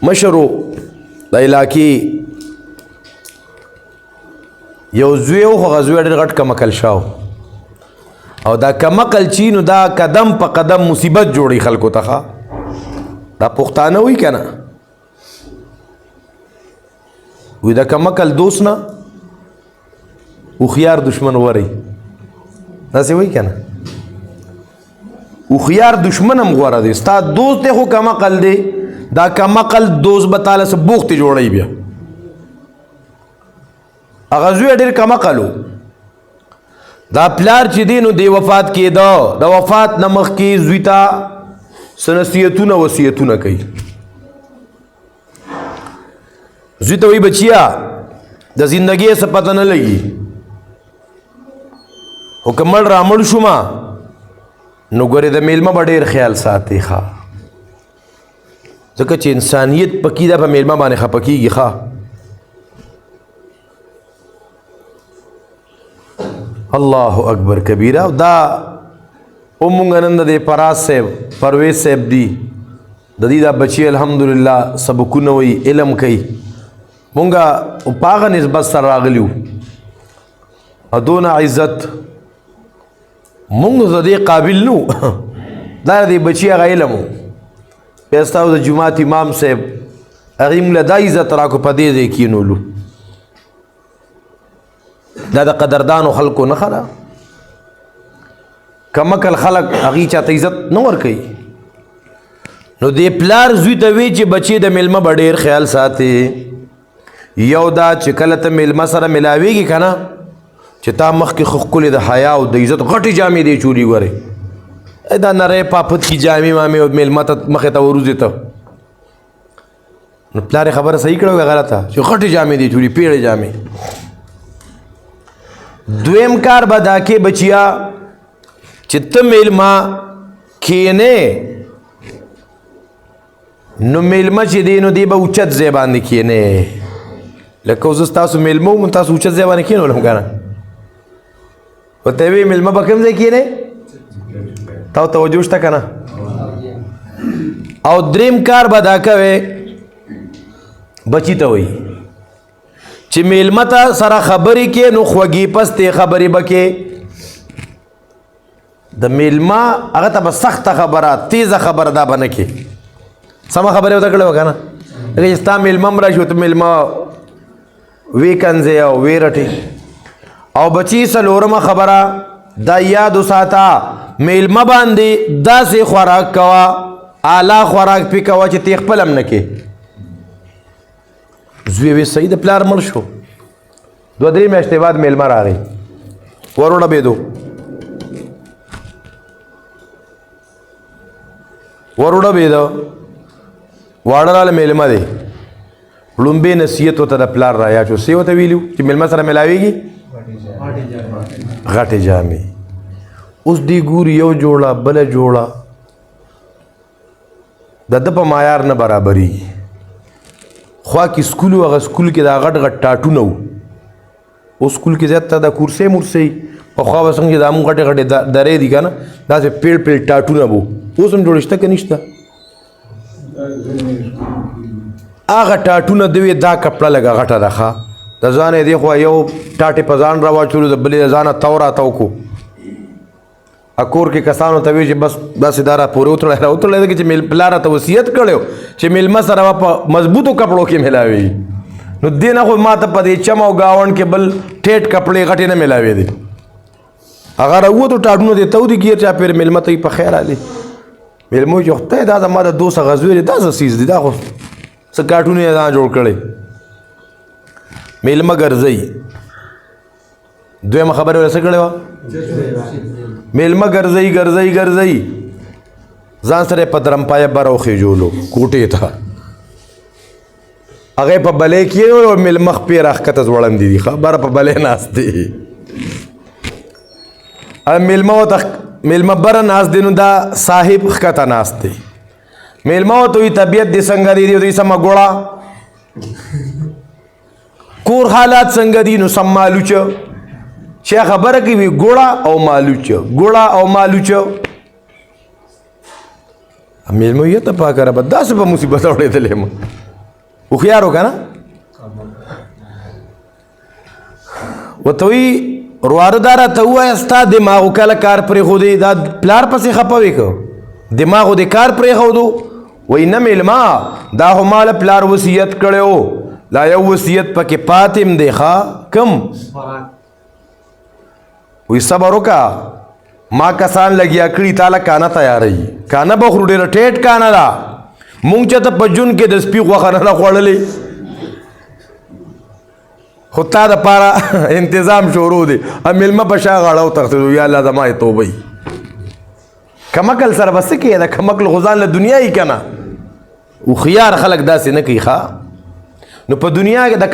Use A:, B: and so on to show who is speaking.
A: مشرو د علاقې یو زوی و خو هغه زوی ډېر غټ کمقل شاو او دا کمقل چې نو دا قدم په قدم مصیبت جوړي خلکو ته دا پښتانه وایي که نه وی دا کمقل دوست نه هوښیار دشمن وری داسې وایي که نه هوښیار دشمن هم غوره دی ستا دوست دی خو کمقل دی دا کمقل دوست به تاله څه بوختې جوړوي بیا هغه زوی ډېر کمقل و دا پلار چې دی نو دی وفات کېده د وفات نه مخکې زوی ته څه نصیحتونه وصیتونه کوي زوی ته وایي بچیا د زندګۍ څه پته نه لګي خو که مړ رامړ شومه نو ګورې د میلمه به ډېر خیال ساتي ښه ځکه چې انسانیت پکې ده په میلمه باندې خفه کېږي ښه الله اکبر کبیره او دا مونږ نن د فراز صاحب پرویز صاحب دی د دې دا بچي الحمدلله سبقونه وایي علم کوي مونږ په هغه نسبت سره راغلي وو او دونه عزت مونږ د دې قابل نو دا د بچي هغه علم و بیا ستاسو د جومات امام صاحب هغې موږ له دا عزت راکړو په دې ځای کېنولو دا د قدردانو خلکو نښه ده کمقل خلک هغې چاته عزت نه ورکوي نو دې پلار زوی ته وی چې بچې د میلمه به ډېر خیال ساتي یو دا چې کله ته میلمه سره ملاویږي که نه چې تا مخکې خو ښکلې د حیا او د عزت غټې جامې دی چولي ګورې دا نری پاپت کی جامې مامې او میلمه ته مخې ته وروځې ته نو پلار یې خبره صحیح کړه غلطه چې غټې جامې دی چولي پیړې جامې دویم کار به دا کې بچیا چې ته میلمه کښېنې نو میلمه چې دی نو دی به اوچت ځای باندې کښېنې لکه اوس ستاسو میلمه وم تاسو اوچت ځای باندې کښېنولم که نه ورته وی میلمه به کوم ځای کښېنې تا توجه شته که نه او دریم کار به دا کوې بچي ته وایي چې میلمه ته سره خبرې کې نو خوږې پستې خبرې به کې د میلمه هغه ته به سخته خبره تیزه خبره دا به نه کې سمه خبرې ورته کړې وه که نه لکه چې ستا میلمه هم راشي ته میلمه وی کنځې او وی رټې او بچي څلورمه خبره دا یاد وساته میلمه باندې داسې خوراک کوه اعلی خوراک پې کوه چې تی خپل هم نه کې زوی وی صحیح د پلار مړ شو 2-3 میاشتې بعد میلمه راغی وروډبېدو وروډبېده واړه راله میلمه دی لومبې نصیحت ورته د پلار رایا شو څه ورته ویلي چې میلمه سره میلاویږي غټې جامې اوس دی ګوري یو جوړه بله جوړه د ده په معیار نه برابرېږي خوا کې سکول و هغه سکول کې دا غټ غټ ټاټونه وو اوس سکول کې زیات ته دا کورسۍ مرسۍ پخوا به څنګه چې دا مونږ غټې غټې درې دي که نه داسې پیړ پیړ ټاټونه به اوس هم جوړ شته که نشته هغه ټاټونه د وی دا کپړه لږه غټه ده ښه د ځانه یې دی خوا یو ټاټې په ځان راواچولو د بلې د ځانه تو راتو کو کور کې کسانو ته وی چې بس داسې دا راپورې وتړی دی چې پلار راته وصیت کړی چې میلمه سره به په مضبوطو کپړو کې میلاوي نو دې نه خو ما ته په دې چم او ګاونډ کې بل ټیټ کپړې غټې نه میلاوي دي هغه راووتو ټاټونه دې تودي ګیر چاپېر میلمه ته په خیر علي میلمه وایي چې خدای دا زما د دوست هغه زوی دی دا څه څیز دی دا خو څه کارټونه یې ځان جوړ کړی میلمه ګرځئ دویمه خبره ورته څه کړې وه میلمه ګرځئ ګرځئ ګرځئ ځان سره په درمپایه بره وخېجولو کوټې ته هغې په بلې کښېنولو او میلمه خپې راښکته ځوړندې دي ښه بره په بلې ناست دی میلمه بره ناست دی نو دا صاحب ښکته ناست دی میلمه ورته وایي طبیعت دې څنګه دی دوی سمه ګوړه کور حالات څنګه دي نو سم مالوچه چې خبره کوي ګوړه او مالوچه ګوړه او مالوچه میلمه یې ته پاکه ربه داسې په مصیبت اورېدلی یم هوښیار و که نه ورته وایي ورواره دا راته ووایه ستا دماغو کله کار پرېښودی دا پلار پسې خفه وې که دماغو دې کار پرېښودو وایي نه مېلمه دا خو ما له پلار وصیت کړی و لا یو وصیت پکې پاتې م دی ښه کم وایي صبر وکړه ما کسان لګیا کړي تاله کانه تیاروي کانه به خورو ډېره ټیټ کانه ده مونږ چې ته په جون کې د سپي غوښه نه ده خوړلې خو تا دپاره انتظام شروع دی مېلمه په شا غاړه وتښتېدو یا الله زما یې توبه وي کمکل سره به څه کوې د کمکل خو ځان له دنیا یي که نه هوښیار خلک داسې نه کوي ښه نو په دنیا کې د